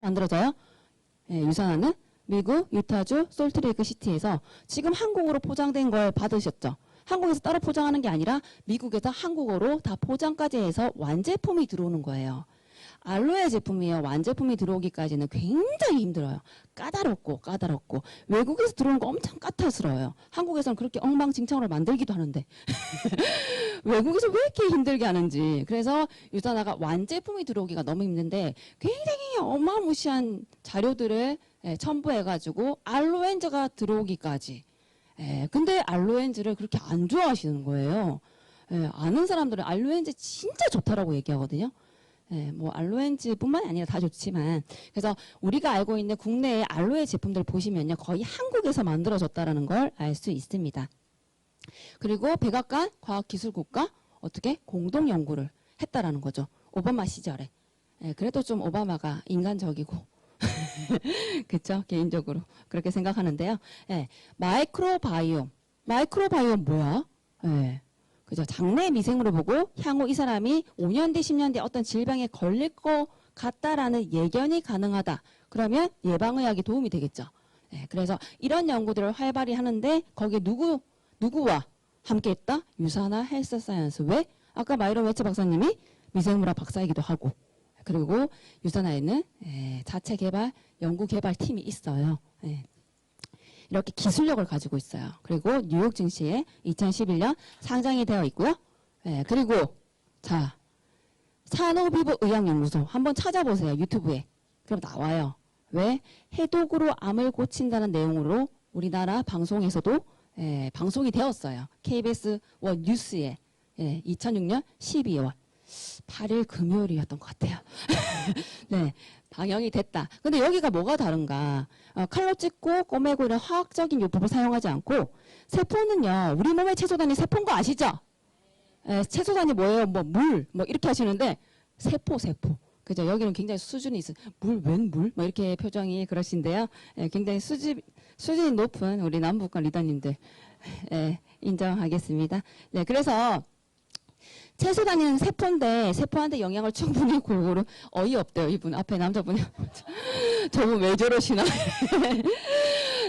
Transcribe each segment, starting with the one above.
만들어져요? 예, 유산화는 미국 유타주 솔트레이크 시티에서 지금 한국어로 포장된 걸 받으셨죠? 한국에서 따로 포장하는 게 아니라 미국에서 한국어로 다 포장까지 해서 완제품이 들어오는 거예요. 알로에 제품이에요. 완제품이 들어오기까지는 굉장히 힘들어요. 까다롭고 외국에서 들어오는 거 엄청 까탈스러워요. 한국에서는 그렇게 엉망진창으로 만들기도 하는데 외국에서 왜 이렇게 힘들게 하는지. 그래서 유산화가 완제품이 들어오기가 너무 힘든데 굉장히 어마무시한 자료들을 첨부해가지고 알로엔즈가 들어오기까지. 근데 알로엔즈를 그렇게 안 좋아하시는 거예요. 아는 사람들은 알로엔즈 진짜 좋다라고 얘기하거든요. 뭐 알로엔즈뿐만 아니라 다 좋지만, 그래서 우리가 알고 있는 국내의 알로에 제품들 보시면요, 거의 한국에서 만들어졌다라는 걸 알 수 있습니다. 그리고 백악관 과학기술국가 어떻게 공동 연구를 했다라는 거죠. 오바마 시절에. 그래도 좀 오바마가 인간적이고 그렇죠? 개인적으로 그렇게 생각하는데요. 마이크로바이옴 뭐야? 그죠? 장내 미생물을 보고 향후 이 사람이 5년 뒤, 10년 뒤 어떤 질병에 걸릴 것 같다라는 예견이 가능하다. 그러면 예방의학이 도움이 되겠죠. 그래서 이런 연구들을 활발히 하는데 거기에 누구와 함께했다? 유산화 헬스 사이언스. 왜? 아까 마이런 웨츠 박사님이 미생물학 박사이기도 하고, 그리고 유산화에는 자체 개발, 연구 개발 팀이 있어요. 이렇게 기술력을 가지고 있어요. 그리고 뉴욕 증시에 2011년 상장이 되어 있고요. 그리고 자, 산호피부의학연구소 한번 찾아보세요. 유튜브에. 그럼 나와요. 왜? 해독으로 암을 고친다는 내용으로 우리나라 방송에서도 방송이 되었어요. KBS 원 뉴스에 2006년 12월 8일 금요일이었던 것 같아요. 네, 방영이 됐다. 근데 여기가 뭐가 다른가? 칼로 찢고 꼬매고 이런 화학적인 요법을 사용하지 않고, 세포는요, 우리 몸의 채소단이 세포인 거 아시죠? 채소단이 뭐예요? 물, 이렇게 하시는데, 세포. 그죠? 여기는 굉장히 수준이 있어요. 웬 물? 이렇게 표정이 그러신데요. 굉장히 수준이 높은 우리 남북한 리더님들, 인정하겠습니다. 네, 그래서, 채소단위는 세포인데 세포한테 영양을 충분히 골고루. 어이없대요 이분 앞에 남자분이. 저분 왜 저러시나.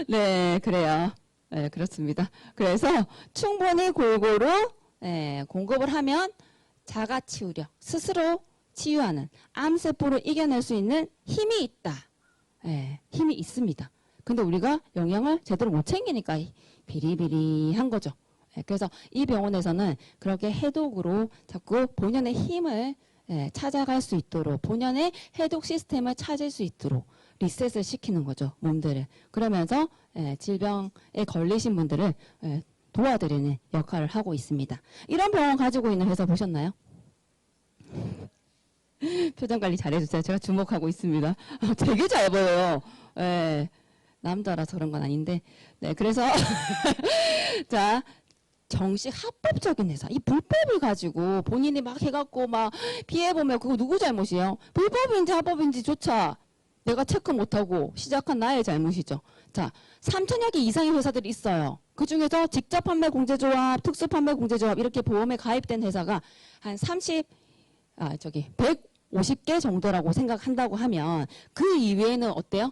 네, 그래요. 네, 그렇습니다. 그래서 충분히 골고루 공급을 하면 자가치유력, 스스로 치유하는, 암세포를 이겨낼 수 있는 힘이 있다. 힘이 있습니다. 근데 우리가 영양을 제대로 못 챙기니까 비리비리한 거죠. 그래서 이 병원에서는 그렇게 해독으로 자꾸 본연의 힘을 찾아갈 수 있도록, 본연의 해독 시스템을 찾을 수 있도록 리셋을 시키는 거죠, 몸들을. 그러면서 질병에 걸리신 분들을 도와드리는 역할을 하고 있습니다. 이런 병원 가지고 있는 회사 보셨나요? 표정 관리 잘해주세요. 제가 주목하고 있습니다. 되게 잘 보여요. 남자라서 그런 건 아닌데. 네, 그래서 자, 정식 합법적인 회사, 이 불법을 가지고 본인이 막 해갖고 막 피해보면 그거 누구 잘못이에요? 불법인지 합법인지조차 내가 체크 못하고 시작한 나의 잘못이죠. 자, 3천여 개 이상의 회사들이 있어요. 그 중에서 직접 판매 공제조합, 특수 판매 공제조합 이렇게 보험에 가입된 회사가 한 150개 정도라고 생각한다고 하면 그 이외에는 어때요?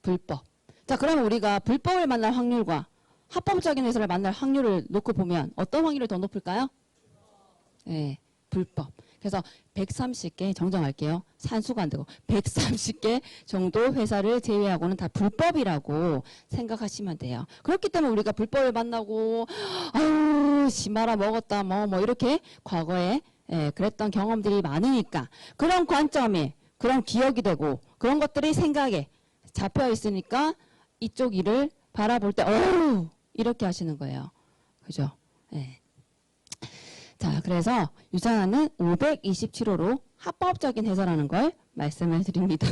불법. 자, 그러면 우리가 불법을 만날 확률과 합법적인 회사를 만날 확률을 놓고 보면 어떤 확률이 더 높을까요? 불법. 그래서 130개 정정할게요. 산수가 안 되고 130개 정도 회사를 제외하고는 다 불법이라고 생각하시면 돼요. 그렇기 때문에 우리가 불법을 만나고 아유 심하라 먹었다 뭐 이렇게 과거에 그랬던 경험들이 많으니까, 그런 관점이, 그런 기억이 되고 그런 것들이 생각에 잡혀 있으니까 이쪽 일을 바라볼 때 어우 이렇게 하시는 거예요. 그죠? 자, 그래서 유산화는 527호로 합법적인 회사라는 걸 말씀을 드립니다.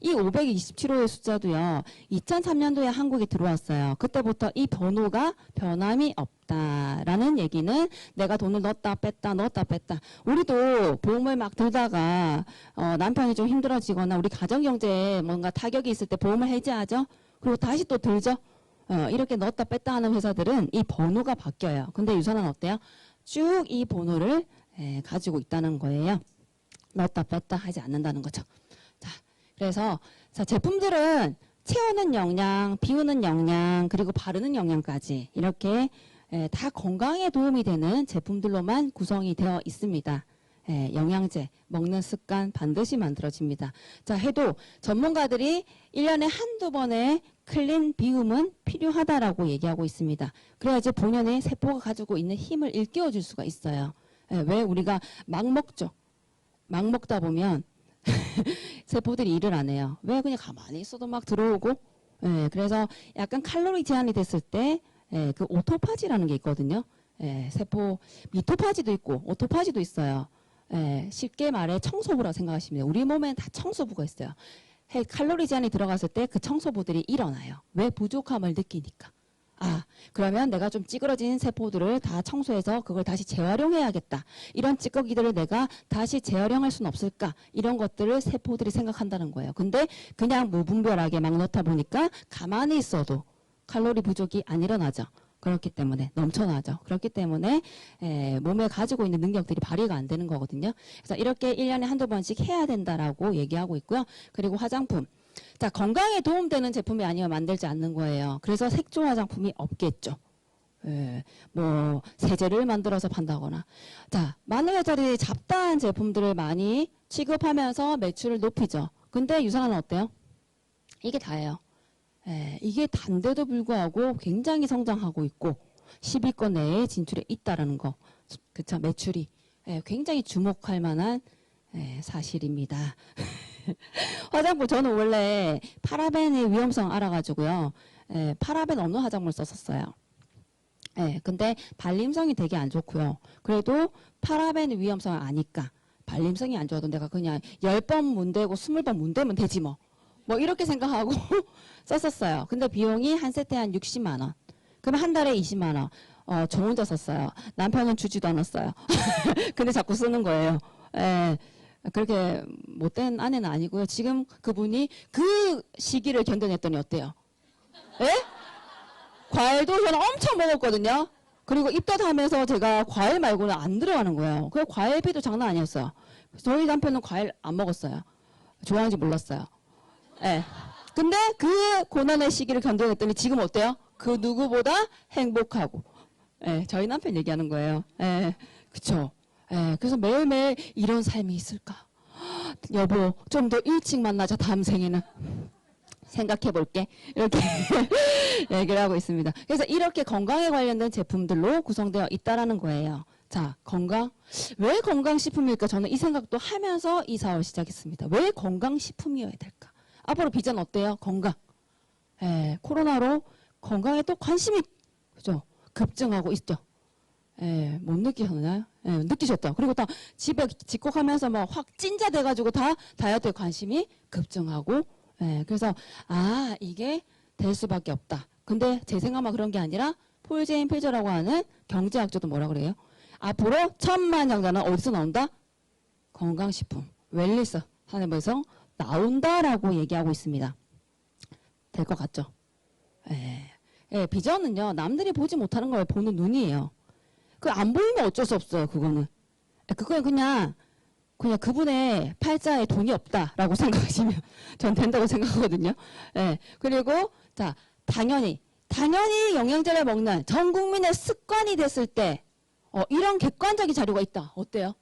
이 527호의 숫자도요, 2003년도에 한국에 들어왔어요. 그때부터 이 번호가 변함이 없다라는 얘기는 내가 돈을 넣었다 뺐다. 우리도 보험을 막 들다가 남편이 좀 힘들어지거나 우리 가정경제에 뭔가 타격이 있을 때 보험을 해지하죠. 그리고 다시 또 들죠. 이렇게 넣었다 뺐다 하는 회사들은 이 번호가 바뀌어요. 근데 유산화는 어때요? 쭉 이 번호를 가지고 있다는 거예요. 넣었다 뺐다 하지 않는다는 거죠. 자, 그래서 자, 제품들은 채우는 영양, 비우는 영양, 그리고 바르는 영양까지 이렇게 다 건강에 도움이 되는 제품들로만 구성이 되어 있습니다. 영양제, 먹는 습관 반드시 만들어집니다. 자, 해도 전문가들이 1년에 한두 번의 클린 비움은 필요하다라고 얘기하고 있습니다. 그래야지 본연의 세포가 가지고 있는 힘을 일깨워줄 수가 있어요. 왜 우리가 막 먹죠? 막 먹다 보면 세포들이 일을 안 해요. 왜 그냥 가만히 있어도 막 들어오고 그래서 약간 칼로리 제한이 됐을 때 그 오토파지라는 게 있거든요. 세포 미토파지도 있고 오토파지도 있어요. 쉽게 말해 청소부라고 생각하시면 돼요. 우리 몸에는 다 청소부가 있어요. 칼로리 제한이 들어갔을 때 그 청소부들이 일어나요. 왜? 부족함을 느끼니까. 아, 그러면 내가 좀 찌그러진 세포들을 다 청소해서 그걸 다시 재활용해야겠다. 이런 찌꺼기들을 내가 다시 재활용할 수는 없을까? 이런 것들을 세포들이 생각한다는 거예요. 근데 그냥 무분별하게 막 넣다 보니까 가만히 있어도 칼로리 부족이 안 일어나죠. 그렇기 때문에 넘쳐나죠. 그렇기 때문에 몸에 가지고 있는 능력들이 발휘가 안 되는 거거든요. 그래서 이렇게 1년에 한두 번씩 해야 된다라고 얘기하고 있고요. 그리고 화장품. 자, 건강에 도움되는 제품이 아니면 만들지 않는 거예요. 그래서 색조 화장품이 없겠죠. 뭐 세제를 만들어서 판다거나. 자, 많은 회사들이 잡다한 제품들을 많이 취급하면서 매출을 높이죠. 근데 유산화는 어때요? 이게 다예요. 이게 단데도 불구하고 굉장히 성장하고 있고 10위권 내에 진출해 있다라는 거. 그쵸? 매출이 굉장히 주목할 만한 사실입니다. 화장품 저는 원래 파라벤의 위험성 알아가지고요. 파라벤 없는 화장품을 썼었어요. 근데 발림성이 되게 안 좋고요. 그래도 파라벤의 위험성을 아니까 발림성이 안 좋아도 내가 그냥 10번 문대고 20번 문대면 되지 뭐. 뭐 이렇게 생각하고 썼었어요. 근데 비용이 한 세트에 한 60만 원. 그럼 한 달에 20만 원. 저 혼자 썼어요. 남편은 주지도 않았어요. 근데 자꾸 쓰는 거예요. 그렇게 못된 아내는 아니고요. 지금 그분이 그 시기를 견뎌냈더니 어때요? 예? 과일도 저는 엄청 먹었거든요. 그리고 입덧하면서 제가 과일 말고는 안 들어가는 거예요. 그 과일비도 장난 아니었어요. 저희 남편은 과일 안 먹었어요. 좋아하는지 몰랐어요. 예. 근데 그 고난의 시기를 견뎌냈더니 지금 어때요? 그 누구보다 행복하고. 저희 남편 얘기하는 거예요. 그쵸. 그래서 매일매일 이런 삶이 있을까? 여보, 좀 더 일찍 만나자, 다음 생에는. 생각해 볼게. 이렇게 얘기를 하고 있습니다. 그래서 이렇게 건강에 관련된 제품들로 구성되어 있다라는 거예요. 자, 건강. 왜 건강식품일까? 저는 이 생각도 하면서 이 사업을 시작했습니다. 왜 건강식품이어야 될까? 앞으로 비전 어때요? 건강. 코로나로 건강에 또 관심이, 그죠? 급증하고 있죠. 못 느끼셨나요? 느끼셨죠? 그리고 다 집에 집콕하면서 막 확 찐자 돼가지고 다 다이어트에 관심이 급증하고, 그래서, 아, 이게 될 수밖에 없다. 근데 제 생각만 그런 게 아니라, 폴 제인 필저라고 하는 경제학자도 뭐라 그래요? 앞으로 천만장자는 어디서 나온다? 건강식품, 웰니스 산업에서 나온다라고 얘기하고 있습니다. 될 것 같죠? 비전은요, 남들이 보지 못하는 걸 보는 눈이에요. 그 안 보이면 어쩔 수 없어요, 그거는. 그건 그냥 그분의 팔자에 돈이 없다라고 생각하시면 전 된다고 생각하거든요. 그리고, 자, 당연히 영양제를 먹는 전 국민의 습관이 됐을 때, 이런 객관적인 자료가 있다. 어때요?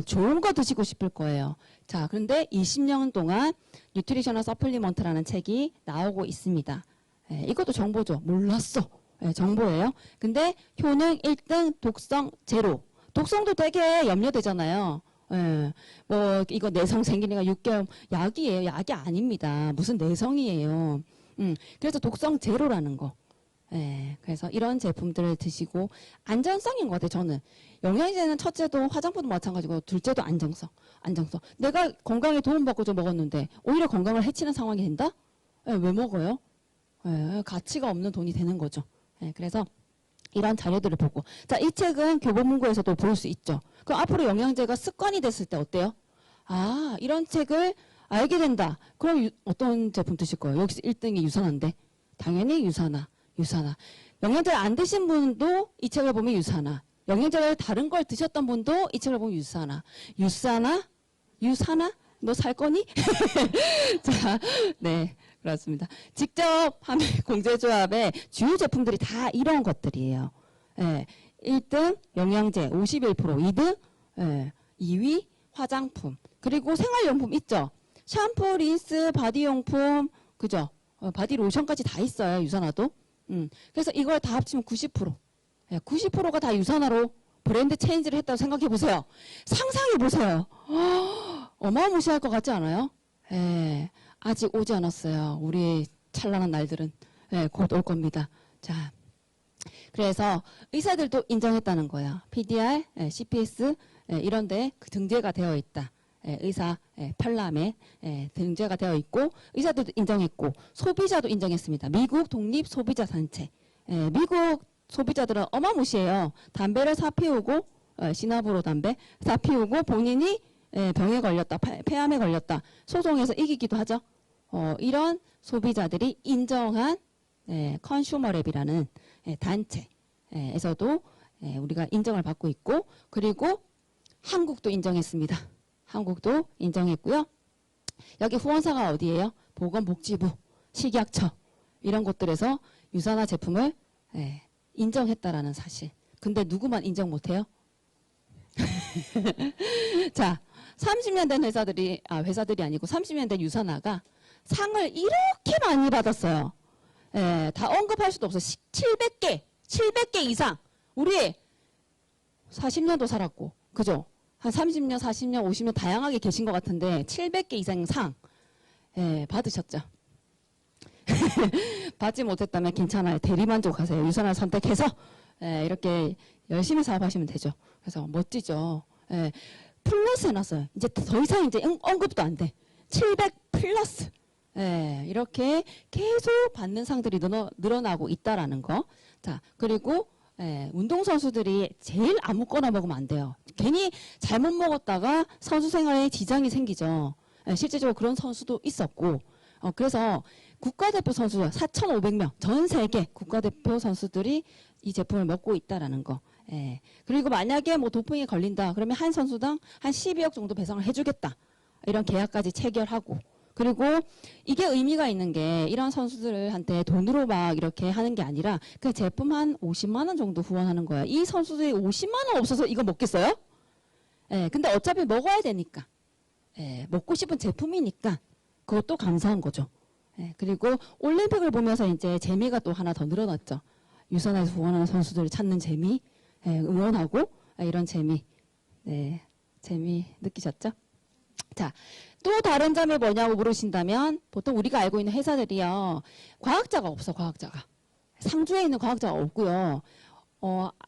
좋은 거 드시고 싶을 거예요. 자, 그런데 20년 동안 뉴트리셔널 서플리먼트라는 책이 나오고 있습니다. 이것도 정보죠. 몰랐어. 정보예요. 근데 효능 1등, 독성 제로. 독성도 되게 염려되잖아요. 뭐 이거 내성 생기니까 6개월 약이에요. 약이 아닙니다. 무슨 내성이에요. 그래서 독성 제로라는 거. 그래서 이런 제품들을 드시고 안전성인 것 같아요. 저는 영양제는 첫째도 화장품도 마찬가지고 둘째도 안정성. 내가 건강에 도움받고 좀 먹었는데 오히려 건강을 해치는 상황이 된다? 왜 먹어요? 가치가 없는 돈이 되는 거죠. 그래서 이런 자료들을 보고, 자, 이 책은 교보문고에서도 볼 수 있죠. 그럼 앞으로 영양제가 습관이 됐을 때 어때요? 아, 이런 책을 알게 된다. 그럼 어떤 제품 드실 거예요? 여기서 1등이 유산화인데 당연히 유산화. 영양제를 안 드신 분도 이 책을 보면 유산화. 영양제를 다른 걸 드셨던 분도 이 책을 보면 유산화. 너 살 거니? 자, 네, 그렇습니다. 직접 하면 공제조합의 주요 제품들이 다 이런 것들이에요. 예, 1등 영양제 51%, 2등 2위 화장품, 그리고 생활용품 있죠. 샴푸, 린스, 바디용품, 그죠? 바디 로션까지 다 있어요, 유산화도. 그래서 이걸 다 합치면 90%. 90%가 다 유산화로 브랜드 체인지를 했다고 생각해 보세요. 상상해 보세요. 어마무시할 것 같지 않아요? 예, 아직 오지 않았어요. 우리 찬란한 날들은 곧 올 겁니다. 자, 그래서 의사들도 인정했다는 거예요. PDR, CPS 이런데 등재가 되어 있다. 의사 팔람에 등재가 되어 있고 의사들도 인정했고 소비자도 인정했습니다. 미국 독립 소비자 단체. 미국 소비자들은 어마무시해요. 담배를 사 피우고 시나브로 담배 사 피우고 본인이 병에 걸렸다, 폐암에 걸렸다 소송에서 이기기도 하죠. 이런 소비자들이 인정한 컨슈머랩이라는 단체에서도 우리가 인정을 받고 있고, 그리고 한국도 인정했습니다. 한국도 인정했고요. 여기 후원사가 어디예요? 보건복지부, 식약처 이런 곳들에서 유산화 제품을 인정했다라는 사실. 근데 누구만 인정 못해요? 자, 30년 된 회사들이 아니고 30년 된 유산화가 상을 이렇게 많이 받았어요. 다 언급할 수도 없어. 700개 이상. 우리 40년도 살았고, 그죠? 한 30년, 40년, 50년 다양하게 계신 것 같은데 700개 이상 상 받으셨죠? 받지 못했다면 괜찮아요. 대리만족하세요. 유산화를 선택해서 이렇게 열심히 사업하시면 되죠. 그래서 멋지죠. 플러스 해놨어요. 이제 더 이상 이제 언급도 안 돼. 700 플러스. 이렇게 계속 받는 상들이 늘어나고 있다라는 거. 자, 그리고 운동선수들이 제일 아무거나 먹으면 안 돼요. 괜히 잘못 먹었다가 선수 생활에 지장이 생기죠. 실제적으로 그런 선수도 있었고, 그래서 국가대표 선수 4,500명, 전 세계 국가대표 선수들이 이 제품을 먹고 있다라는 거. 그리고 만약에 뭐 도핑에 걸린다, 그러면 한 선수당 한 12억 정도 배상을 해주겠다. 이런 계약까지 체결하고. 그리고 이게 의미가 있는 게 이런 선수들한테 돈으로 막 이렇게 하는 게 아니라 그 제품 한 50만 원 정도 후원하는 거야. 이 선수들이 50만 원 없어서 이거 먹겠어요? 근데 어차피 먹어야 되니까. 먹고 싶은 제품이니까 그것도 감사한 거죠. 그리고 올림픽을 보면서 이제 재미가 또 하나 더 늘어났죠. 유산화에서 후원하는 선수들을 찾는 재미, 응원하고 이런 재미, 재미 느끼셨죠? 자, 또 다른 점이 뭐냐고 물으신다면 보통 우리가 알고 있는 회사들이요. 과학자가 없어, 과학자가. 상주에 있는 과학자가 없고요.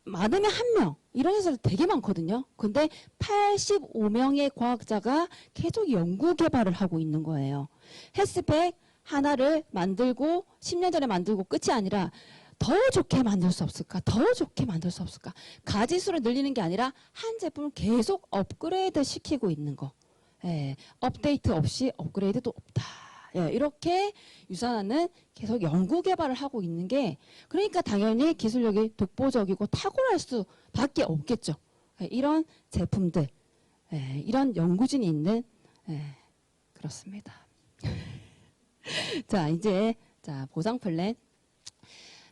많으면 1명. 이런 회사들 되게 많거든요. 근데 85명의 과학자가 계속 연구 개발을 하고 있는 거예요. 헬스팩 하나를 만들고 10년 전에 만들고 끝이 아니라 더 좋게 만들 수 없을까? 더 좋게 만들 수 없을까? 가지수를 늘리는 게 아니라 한 제품을 계속 업그레이드 시키고 있는 거. 업데이트 없이 업그레이드도 없다. 이렇게 유산화는 계속 연구 개발을 하고 있는 게, 그러니까 당연히 기술력이 독보적이고 탁월할 수밖에 없겠죠. 이런 제품들, 이런 연구진이 있는, 그렇습니다. 자, 이제 보상 플랜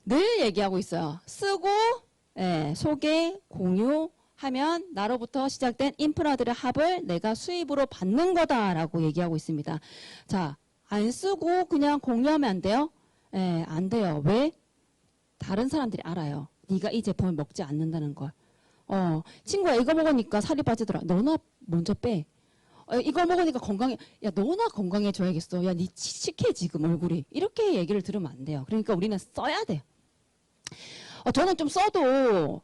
늘 얘기하고 있어요. 쓰고 소개, 공유하면 나로부터 시작된 인프라들의 합을 내가 수입으로 받는 거다라고 얘기하고 있습니다. 자, 안 쓰고 그냥 공유하면 안 돼요? 안 돼요. 왜? 다른 사람들이 알아요. 네가 이 제품을 먹지 않는다는 걸. 친구야, 이거 먹으니까 살이 빠지더라. 너나 먼저 빼. 이거 먹으니까 건강해. 야, 너나 건강해져야겠어. 야, 니 칙칙해 지금 얼굴이. 이렇게 얘기를 들으면 안 돼요. 그러니까 우리는 써야 돼요. 저는 좀 써도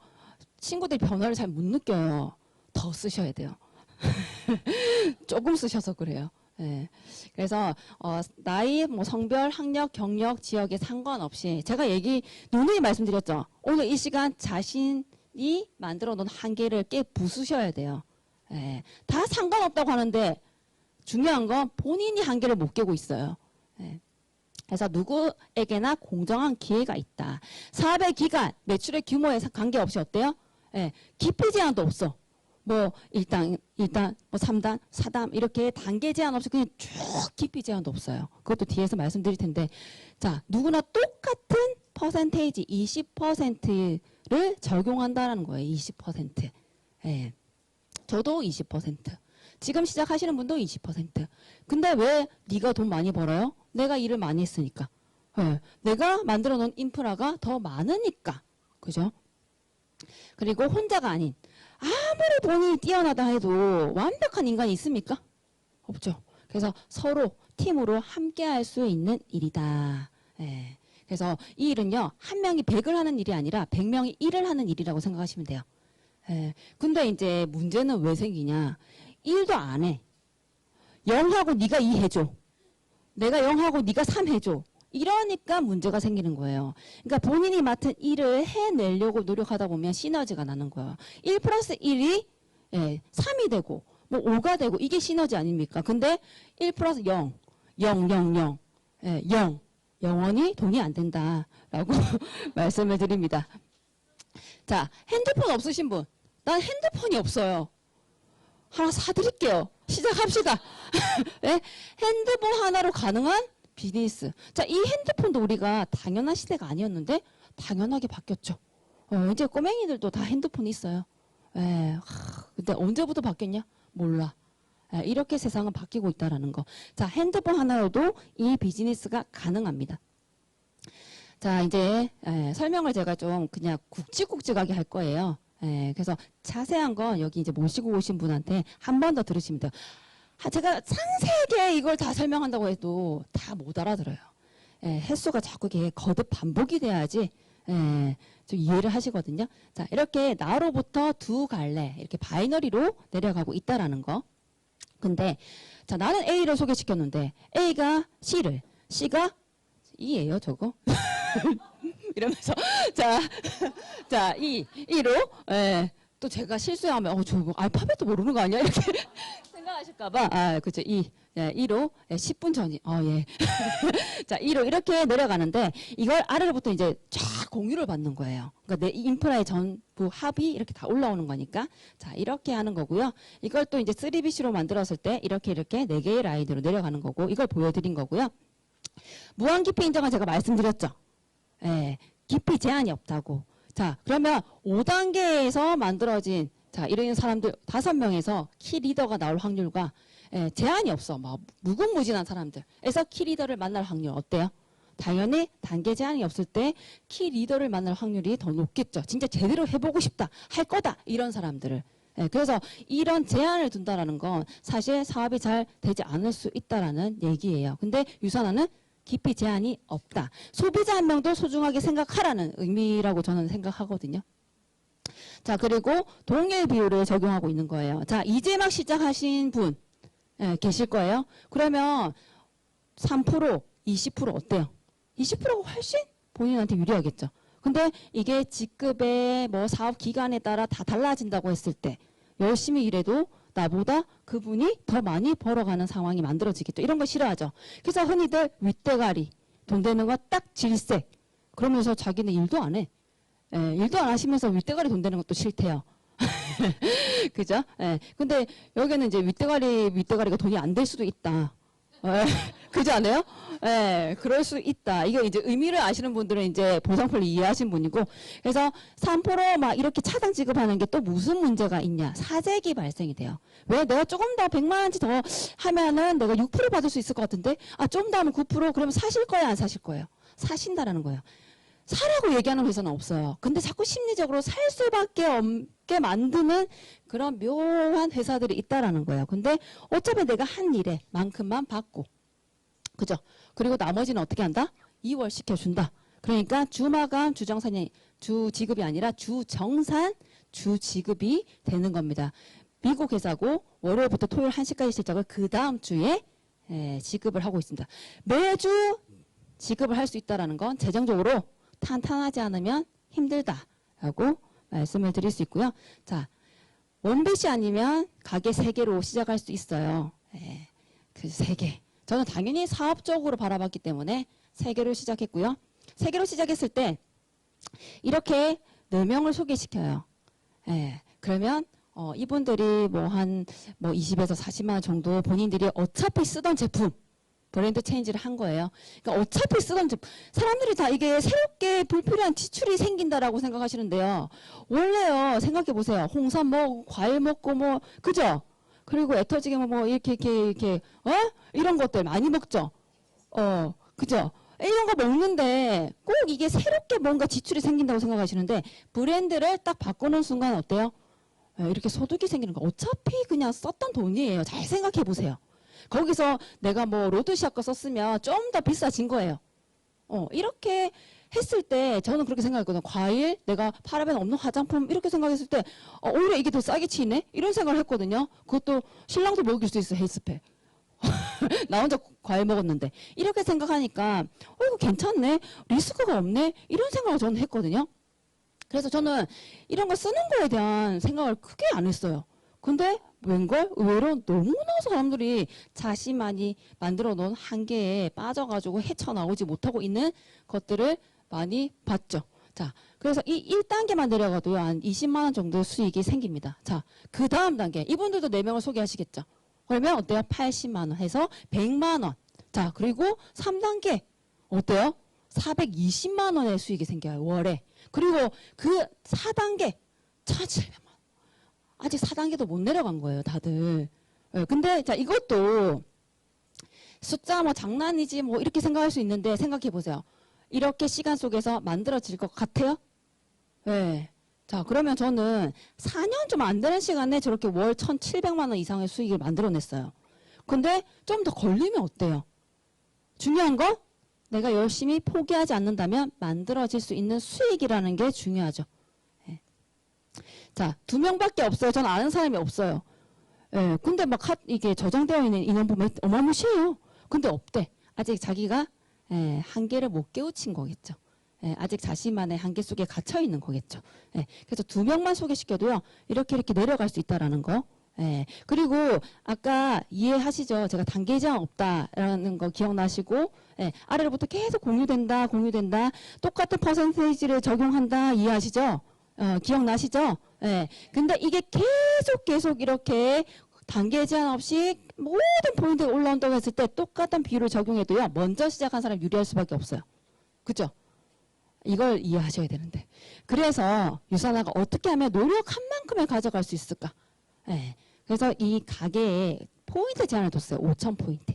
친구들이 변화를 잘 못 느껴요. 더 쓰셔야 돼요. 조금 쓰셔서 그래요. 그래서 나이, 뭐 성별, 학력, 경력, 지역에 상관없이 제가 누누이 말씀드렸죠. 오늘 이 시간 자신이 만들어 놓은 한계를 깨 부수셔야 돼요. 다 상관없다고 하는데 중요한 건 본인이 한계를 못 깨고 있어요. 그래서 누구에게나 공정한 기회가 있다. 사업의 기간, 매출의 규모에 관계없이 어때요? 깊이 제한도 없어. 뭐 1단, 뭐 3단, 4단 이렇게 단계 제한 없이 그냥 쭉 깊이 제한도 없어요. 그것도 뒤에서 말씀드릴 텐데 자 누구나 똑같은 퍼센테이지 20%를 적용한다라는 거예요. 20%. 예. 저도 20%. 지금 시작하시는 분도 20%. 근데 왜 네가 돈 많이 벌어요? 내가 일을 많이 했으니까. 예. 내가 만들어 놓은 인프라가 더 많으니까. 그죠? 그리고 혼자가 아닌 아무리 본인이 뛰어나다 해도 완벽한 인간이 있습니까? 없죠. 그래서 서로 팀으로 함께 할 수 있는 일이다. 예. 그래서 이 일은요. 한 명이 100을 하는 일이 아니라 100명이 1을 하는 일이라고 생각하시면 돼요. 예. 근데 이제 문제는 왜 생기냐. 1도 안 해. 0하고 네가 2 해줘. 내가 0하고 네가 3 해줘. 이러니까 문제가 생기는 거예요. 그러니까 본인이 맡은 일을 해내려고 노력하다 보면 시너지가 나는 거예요. 1 플러스 1이 3이 되고 뭐 5가 되고 이게 시너지 아닙니까? 근데 1 플러스 0, 0, 0, 0, 0. 영원히 돈이 안 된다라고 말씀을 드립니다. 자, 핸드폰 없으신 분. 난 핸드폰이 없어요. 하나 사드릴게요. 시작합시다. 네? 핸드폰 하나로 가능한 비즈니스. 자, 이 핸드폰도 우리가 당연한 시대가 아니었는데 당연하게 바뀌었죠. 이제 꼬맹이들도 다 핸드폰이 있어요. 근데 언제부터 바뀌었냐? 몰라. 이렇게 세상은 바뀌고 있다라는 거. 자, 핸드폰 하나로도 이 비즈니스가 가능합니다. 자, 이제 설명을 제가 좀 그냥 굵직굵직하게 할 거예요. 그래서 자세한 건 여기 이제 모시고 오신 분한테 한 번 더 들으시면 돼요. 제가 상세하게 이걸 다 설명한다고 해도 다 못 알아들어요. 횟수가 자꾸 이게 거듭 반복이 돼야지 좀 이해를 하시거든요. 자, 이렇게 나로부터 두 갈래 이렇게 바이너리로 내려가고 있다라는 거. 근데 자, 나는 A를 소개시켰는데 A가 C를, C가 E예요, 저거. 이러면서 자, E로 또 제가 실수하면 저거 알파벳도 모르는 거 아니야? 이렇게 생각하실까봐 그죠. 2로 10분 전이 예. 자, 2로 이렇게 내려가는데 이걸 아래로부터 이제 쫙 공유를 받는 거예요. 그러니까 내 인프라의 전부 합이 이렇게 다 올라오는 거니까 자, 이렇게 하는 거고요. 이걸 또 이제 3BC로 만들었을 때 이렇게 4개의 라인으로 내려가는 거고 이걸 보여드린 거고요. 무한 깊이 인정은 제가 말씀드렸죠. 깊이 제한이 없다고. 자, 그러면 5단계에서 만들어진 자, 이런 사람들 5명에서 키 리더가 나올 확률과 제한이 없어. 막 무궁무진한 사람들에서 키 리더를 만날 확률 어때요? 당연히 단계 제한이 없을 때 키 리더를 만날 확률이 더 높겠죠. 진짜 제대로 해보고 싶다, 할 거다 이런 사람들을. 그래서 이런 제한을 둔다라는 건 사실 사업이 잘 되지 않을 수 있다라는 얘기예요. 근데 유선화는 깊이 제한이 없다. 소비자 한 명도 소중하게 생각하라는 의미라고 저는 생각하거든요. 자, 그리고 동일 비율을 적용하고 있는 거예요. 자, 이제 막 시작하신 분 계실 거예요. 그러면 3%, 20% 어때요? 20%가 훨씬 본인한테 유리하겠죠. 근데 이게 직급의 뭐 사업 기간에 따라 다 달라진다고 했을 때 열심히 일해도 나보다 그분이 더 많이 벌어가는 상황이 만들어지겠죠. 이런 거 싫어하죠. 그래서 흔히들 윗대가리, 돈 되는 거 딱 질색. 그러면서 자기는 일도 안 해. 일도 안 하시면서 윗대가리 돈 되는 것도 싫대요. 그죠? 근데 여기는 이제 윗대가리가 돈이 안 될 수도 있다. 그지 않아요? 그럴 수 있다. 이거 이제 의미를 아시는 분들은 이제 보상표를 이해하신 분이고, 그래서 3%막 이렇게 차등 지급하는 게 또 무슨 문제가 있냐? 사재기 발생이 돼요. 왜 내가 조금 더 100만 원치 더 하면은 내가 6% 받을 수 있을 것 같은데, 좀 더 하면 9%? 그러면 사실 거예요, 안 사실 거예요? 사신다라는 거예요. 사라고 얘기하는 회사는 없어요. 근데 자꾸 심리적으로 살 수밖에 없게 만드는 그런 묘한 회사들이 있다라는 거예요. 근데 어차피 내가 한 일에 만큼만 받고, 그죠? 그리고 나머지는 어떻게 한다? 2월 시켜준다. 그러니까 주마감, 주정산이 주 지급이 아니라 주정산, 주지급이 되는 겁니다. 미국 회사고 월요일부터 토요일 1시까지 실적을 그 다음 주에 지급을 하고 있습니다. 매주 지급을 할 수 있다는 건 재정적으로 탄탄하지 않으면 힘들다라고 말씀을 드릴 수 있고요. 자, 원빛이 아니면 가게 3개로 시작할 수 있어요. 그 3개. 저는 당연히 사업적으로 바라봤기 때문에 3개로 시작했고요. 3개로 시작했을 때 이렇게 4명을 소개시켜요. 그러면 이분들이 뭐 20에서 40만 원 정도 본인들이 어차피 쓰던 제품 브랜드 체인지를 한 거예요. 그러니까 어차피 쓰던 제품, 사람들이 다 이게 새롭게 불필요한 지출이 생긴다라고 생각하시는데요. 원래요, 생각해 보세요. 홍삼 먹고, 과일 먹고, 뭐, 그죠? 그리고 애터지게 뭐, 이렇게, 이런 것들 많이 먹죠? 그죠? 이런 거 먹는데 꼭 이게 새롭게 뭔가 지출이 생긴다고 생각하시는데 브랜드를 딱 바꾸는 순간 어때요? 이렇게 소득이 생기는 거. 어차피 그냥 썼던 돈이에요. 잘 생각해 보세요. 거기서 내가 뭐 로드샵 거 썼으면 좀 더 비싸진 거예요. 이렇게 했을 때 저는 그렇게 생각했거든요. 과일, 내가 파라벤 없는 화장품 이렇게 생각했을 때 오히려 이게 더 싸게 치네? 이런 생각을 했거든요. 그것도 신랑도 먹일 수 있어, 헬스팩. 나 혼자 과일 먹었는데. 이렇게 생각하니까 이거 괜찮네? 리스크가 없네? 이런 생각을 저는 했거든요. 그래서 저는 이런 거 쓰는 거에 대한 생각을 크게 안 했어요. 근데 웬걸? 의외로 너무나 사람들이 자신만이 만들어 놓은 한계에 빠져가지고 헤쳐나오지 못하고 있는 것들을 많이 봤죠. 자, 그래서 이 1단계만 내려가도요, 한 20만 원 정도 수익이 생깁니다. 자, 그 다음 단계. 이분들도 4명을 소개하시겠죠. 그러면 어때요? 80만 원 해서 100만 원. 자, 그리고 3단계. 어때요? 420만 원의 수익이 생겨요, 월에. 그리고 그 4단계. 1,700만 원. 아직 4단계도 못 내려간 거예요, 다들. 근데, 자, 이것도 숫자 뭐 장난이지 뭐 이렇게 생각할 수 있는데 생각해 보세요. 이렇게 시간 속에서 만들어질 것 같아요? 네. 자, 그러면 저는 4년 좀 안 되는 시간에 저렇게 월 1,700만 원 이상의 수익을 만들어냈어요. 근데 좀 더 걸리면 어때요? 중요한 거? 내가 열심히 포기하지 않는다면 만들어질 수 있는 수익이라는 게 중요하죠. 네. 자, 2명밖에 없어요. 저는 아는 사람이 없어요. 예, 근데 막 이게 저장되어 있는 인원 보면 어마무시해요. 근데 없대. 아직 자기가 한계를 못 깨우친 거겠죠. 아직 자신만의 한계 속에 갇혀 있는 거겠죠. 그래서 2명만 소개시켜도요, 이렇게 내려갈 수 있다라는 거. 그리고 아까 이해하시죠? 제가 단계 제한 없다라는 거 기억나시고, 아래로부터 계속 공유된다. 똑같은 퍼센테이지를 적용한다. 이해하시죠? 기억나시죠? 근데 이게 계속 이렇게 단계 제한 없이 모든 포인트가 올라온다고 했을 때 똑같은 비율을 적용해도요, 먼저 시작한 사람 유리할 수밖에 없어요. 그죠? 이걸 이해하셔야 되는데. 그래서 유산화가 어떻게 하면 노력한 만큼을 가져갈 수 있을까? 그래서 이 가게에 포인트 제한을 뒀어요. 5,000포인트.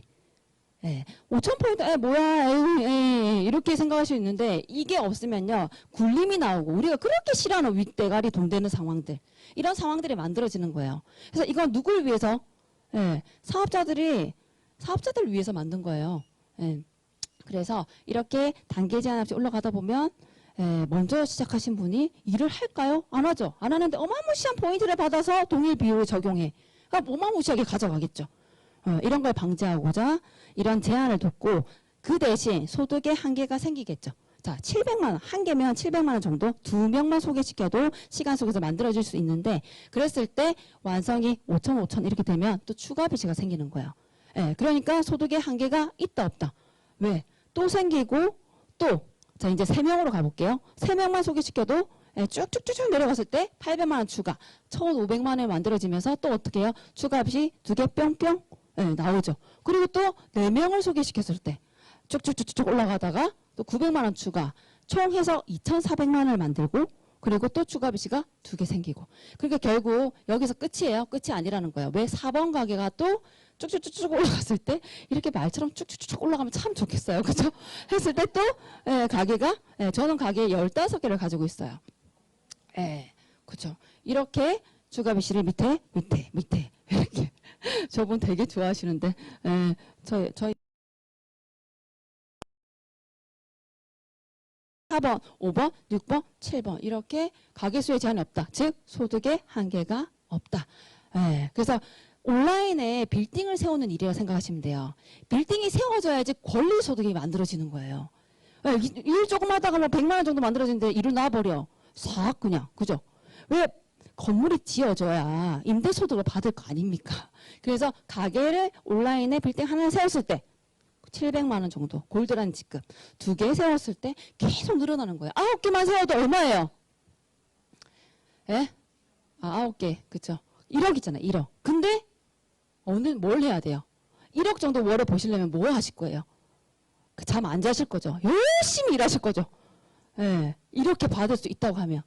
5,000포인트, 뭐야, 에이, 이렇게 생각할 수 있는데, 이게 없으면요, 굴림이 나오고, 우리가 그렇게 싫어하는 윗대가리 동되는 상황들, 이런 상황들이 만들어지는 거예요. 그래서 이건 누굴 위해서? 사업자들 위해서 만든 거예요. 그래서 이렇게 단계 제한 없이 올라가다 보면, 먼저 시작하신 분이 일을 할까요? 안 하죠. 안 하는데 어마무시한 포인트를 받아서 동일 비율을 적용해. 그러니까 어마무시하게 가져가겠죠. 이런 걸 방지하고자 이런 제한을 뒀고, 그 대신 소득의 한계가 생기겠죠. 자, 700만 원, 한계면 700만 원 정도 2명만 소개시켜도 시간 속에서 만들어질 수 있는데, 그랬을 때 완성이 5,000 이렇게 되면 또 추가 빚이 생기는 거예요. 그러니까 소득의 한계가 있다 없다. 왜? 또 생기고 또, 자, 이제 3명으로 가볼게요. 3명만 소개시켜도 쭉쭉쭉 내려갔을 때 800만 원 추가, 1,500만 원이 만들어지면서 또 어떻게 해요? 추가 빚이 2개 뿅뿅 나오죠. 그리고 또 4명을 소개시켰을 때 쭉쭉쭉쭉 올라가다가 또 900만 원 추가, 총 해서 2,400만 원을 만들고, 그리고 또 추가 빚이 2개 생기고. 그러니까 결국 여기서 끝이에요. 끝이 아니라는 거예요. 왜 4번 가게가 또 쭉쭉쭉쭉 올라갔을 때 이렇게 말처럼 쭉쭉쭉 올라가면 참 좋겠어요. 그죠? 했을 때 또 가게가, 저는 가게 15개를 가지고 있어요. 그죠? 이렇게 추가 빚을 밑에 이렇게. 저분 되게 좋아하시는데, 저희 4번, 5번, 6번, 7번 이렇게 가게수에 제한이 없다. 즉 소득의 한계가 없다. 그래서 온라인에 빌딩을 세우는 일이라고 생각하시면 돼요. 빌딩이 세워져야지 권리소득이 만들어지는 거예요. 일 조금 하다가 뭐 100만 원 정도 만들어지는데 일을 놔버려. 싹 그냥. 그죠? 왜? 건물이 지어져야 임대소득을 받을 거 아닙니까? 그래서 가게를 온라인에 빌딩 하나 세웠을 때 700만 원 정도 골드라는 직급 2개 세웠을 때 계속 늘어나는 거예요. 9개만 세워도 얼마예요? 9개. 그쵸? 1억 있잖아요. 1억. 근데 뭘 해야 돼요? 1억 정도 월에 보시려면 뭐 하실 거예요? 잠 안 자실 거죠. 열심히 일하실 거죠. 예, 이렇게 받을 수 있다고 하면.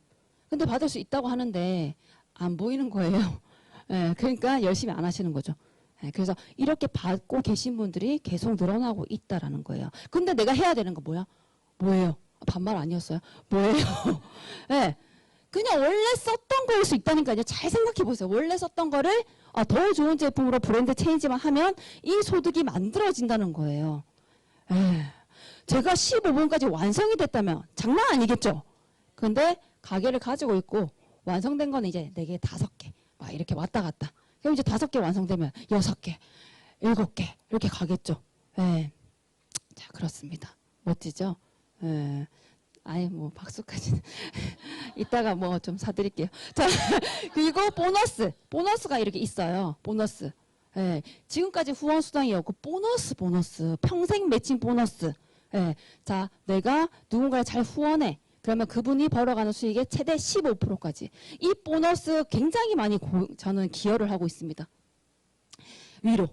근데 받을 수 있다고 하는데 안 보이는 거예요. 예, 그러니까 열심히 안 하시는 거죠. 예, 그래서 이렇게 받고 계신 분들이 계속 늘어나고 있다라는 거예요. 근데 내가 해야 되는 거 뭐예요? 반말 아니었어요? 뭐예요? 예, 그냥 원래 썼던 거일 수 있다니까요. 잘 생각해 보세요. 원래 썼던 거를 더 좋은 제품으로 브랜드 체인지만 하면 이 소득이 만들어진다는 거예요. 예, 제가 15분까지 완성이 됐다면 장난 아니겠죠? 근데 가게를 가지고 있고 완성된 거는 이제 4개, 5개 막 이렇게 왔다 갔다. 그럼 이제 5개 완성되면 6개, 7개 이렇게 가겠죠. 예. 자, 그렇습니다. 멋지죠? 예. 아예 뭐 박수까지는 이따가 뭐 좀 사드릴게요. 자, 그리고 보너스가 이렇게 있어요. 보너스. 예, 지금까지 후원 수당이었고 보너스 평생 매칭 보너스. 예, 자, 내가 누군가를 잘 후원해. 그러면 그분이 벌어가는 수익의 최대 15%까지. 이 보너스 굉장히 많이 저는 기여를 하고 있습니다. 위로.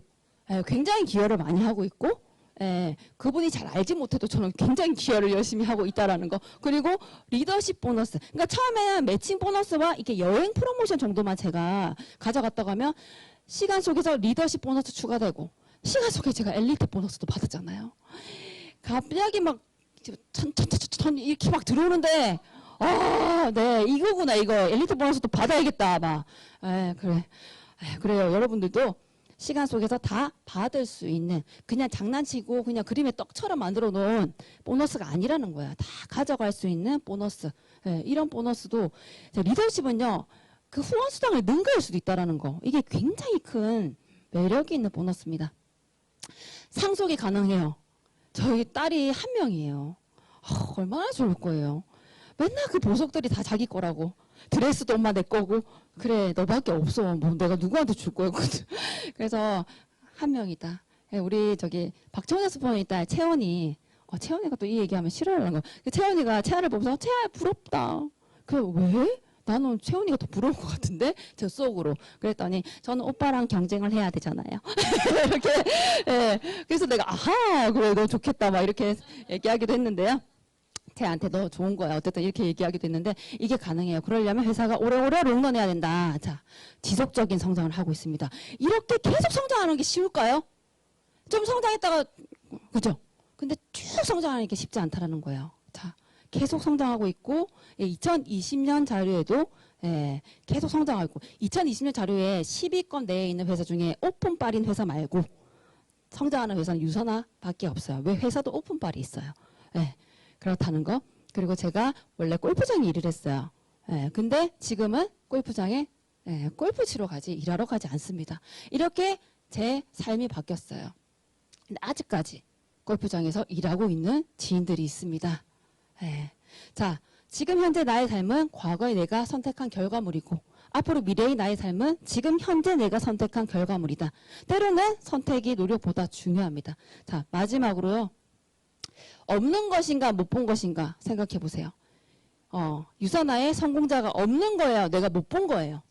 예, 굉장히 기여를 많이 하고 있고, 예, 그분이 잘 알지 못해도 저는 굉장히 기여를 열심히 하고 있다라는 거. 그리고 리더십 보너스. 그러니까 처음에는 매칭 보너스와 이렇게 여행 프로모션 정도만 제가 가져갔다고 하면 시간 속에서 리더십 보너스 추가되고 시간 속에 제가 엘리트 보너스도 받았잖아요. 갑자기 막 이렇게 막 들어오는데 네, 이거구나. 이거 엘리트 보너스도 받아야겠다. 막. 그래. 그래요. 여러분들도 시간 속에서 다 받을 수 있는 그냥 장난치고 그냥 그림의 떡처럼 만들어 놓은 보너스가 아니라는 거야. 다 가져갈 수 있는 보너스. 이런 보너스도 리더십은요. 그 후원 수당을 능가할 수도 있다라는 거. 이게 굉장히 큰 매력이 있는 보너스입니다. 상속이 가능해요. 저희 딸이 1명이에요. 얼마나 좋을 거예요. 맨날 그 보석들이 다 자기 거라고. 드레스도 엄마 내 거고. 그래, 너밖에 없어. 뭐 내가 누구한테 줄 거야. 그래서 1명이다. 우리 박정현 스포의 딸 채원이. 채원이가 또 이 얘기하면 싫어하는 거. 채원이가 채아를 보면서 채아야 부럽다. 그래, 왜? 나는 채원이가 더 부러운 것 같은데? 저 속으로. 그랬더니 저는 오빠랑 경쟁을 해야 되잖아요. 이렇게. 예. 그래서 내가 그래 너 좋겠다 막 이렇게 얘기하기도 했는데요. 쟤한테 너 좋은 거야. 어쨌든 이렇게 얘기하기도 했는데 이게 가능해요. 그러려면 회사가 오래오래 롱런해야 된다. 자, 지속적인 성장을 하고 있습니다. 이렇게 계속 성장하는 게 쉬울까요? 좀 성장했다가 그죠? 근데 쭉 성장하는 게 쉽지 않다라는 거예요. 자, 계속 성장하고 있고 2020년 자료에도 계속 성장하고 있고 2020년 자료에 10위권 내에 있는 회사 중에 오픈빨인 회사 말고 성장하는 회사는 유선화밖에 없어요. 왜 회사도 오픈빨이 있어요. 그렇다는 거. 그리고 제가 원래 골프장에 일을 했어요. 근데 지금은 골프장에 골프 치러 가지 일하러 가지 않습니다. 이렇게 제 삶이 바뀌었어요. 근데 아직까지 골프장에서 일하고 있는 지인들이 있습니다. 자, 지금 현재 나의 삶은 과거에 내가 선택한 결과물이고 앞으로 미래의 나의 삶은 지금 현재 내가 선택한 결과물이다. 때로는 선택이 노력보다 중요합니다. 자, 마지막으로요. 없는 것인가 못 본 것인가 생각해 보세요. 유선화의 성공자가 없는 거예요. 내가 못 본 거예요.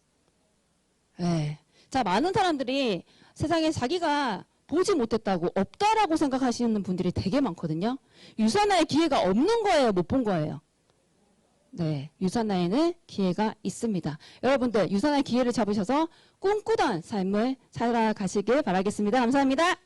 자, 많은 사람들이 세상에 자기가 보지 못했다고 없다라고 생각하시는 분들이 되게 많거든요. 유선화의 기회가 없는 거예요. 못 본 거예요. 네, 유선화에는 기회가 있습니다. 여러분들 유선화의 기회를 잡으셔서 꿈꾸던 삶을 살아가시길 바라겠습니다. 감사합니다.